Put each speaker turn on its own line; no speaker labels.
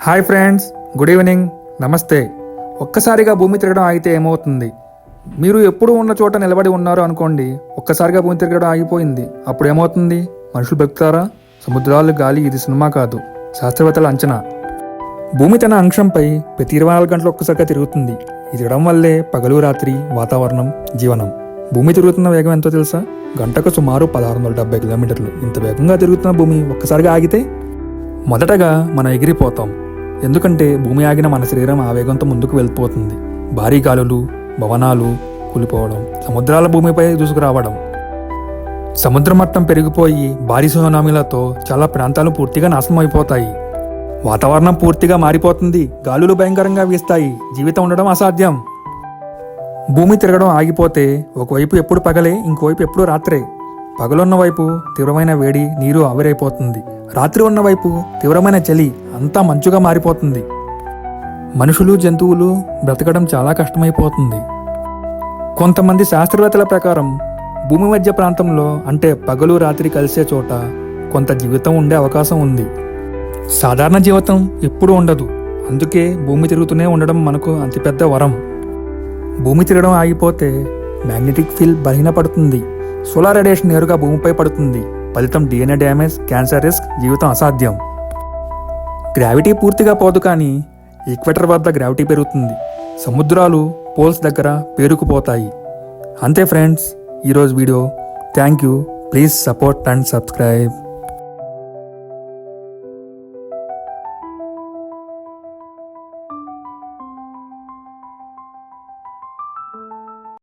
Hi friends, good evening, నమస్తే. ఒక్కసారిగా భూమి తిరగడం ఆగితే ఏమవుతుంది? మీరు ఎప్పుడు ఉన్న చోట నిలబడి ఉన్నారు అనుకోండి, ఒక్కసారిగా భూమి తిరగడం ఆగిపోయింది. అప్పుడు ఏమవుతుంది? మనుషులు బతుకుతారా? సముద్రాలు, గాలి, ఇది సినిమా కాదు, శాస్త్రవేత్తల అంచనా. భూమి తన అంశంపై ప్రతి 24 గంటలు ఒక్కసారిగా తిరుగుతుంది. ఇది తిరగడం వల్లే పగలు రాత్రి, వాతావరణం, జీవనం. భూమి తిరుగుతున్న వేగం ఎంతో తెలుసా? గంటకు సుమారు 1670 కిలోమీటర్లు. ఇంత వేగంగా తిరుగుతున్న భూమి ఒక్కసారిగా ఆగితే మొదటగా మనం ఎగిరిపోతాం. ఎందుకంటే భూమి ఆగిన మన శరీరం ఆ వేగంతో ముందుకు వెళ్ళిపోతుంది. భారీ గాలులు, భవనాలు కూలిపోవడం, సముద్రాల భూమిపై దూసుకురావడం, సముద్ర మట్టం పెరిగిపోయి భారీ సునామీలతో చాలా ప్రాంతాలు పూర్తిగా నాశనం అయిపోతాయి. వాతావరణం పూర్తిగా మారిపోతుంది. గాలులు భయంకరంగా వీస్తాయి. జీవితం ఉండడం అసాధ్యం. భూమి తిరగడం ఆగిపోతే ఒకవైపు ఎప్పుడు పగలే, ఇంకోవైపు ఎప్పుడు రాత్రే. పగలున్న వైపు తీవ్రమైన వేడి, నీరు ఆవిరైపోతుంది. రాత్రి ఉన్న వైపు తీవ్రమైన చలి, అంతా మంచుగా మారిపోతుంది. మనుషులు, జంతువులు బ్రతకడం చాలా కష్టమైపోతుంది. కొంతమంది శాస్త్రవేత్తల ప్రకారం భూమి మధ్య ప్రాంతంలో, అంటే పగలు రాత్రి కలిసే చోట కొంత జీవితం ఉండే అవకాశం ఉంది. సాధారణ జీవితం ఎప్పుడూ ఉండదు. అందుకే భూమి తిరుగుతూనే ఉండడం మనకు అతిపెద్ద వరం. భూమి తిరగడం ఆగిపోతే మ్యాగ్నెటిక్ ఫీల్డ్ బలహీనపడుతుంది. సోలార్ రేడియేషన్ నేరుగా భూమిపై పడుతుంది. ఫలితం DNA డ్యామేజ్, క్యాన్సర్ రిస్క్, జీవితం అసాధ్యం. గ్రావిటీ పూర్తిగా పోదు, కానీ ఈక్వెటర్ వద్ద గ్రావిటీ పెరుగుతుంది. సముద్రాలు పోల్స్ దగ్గర పేరుకుపోతాయి. అంతే ఫ్రెండ్స్, ఈరోజు video. Thank you. Please support and subscribe.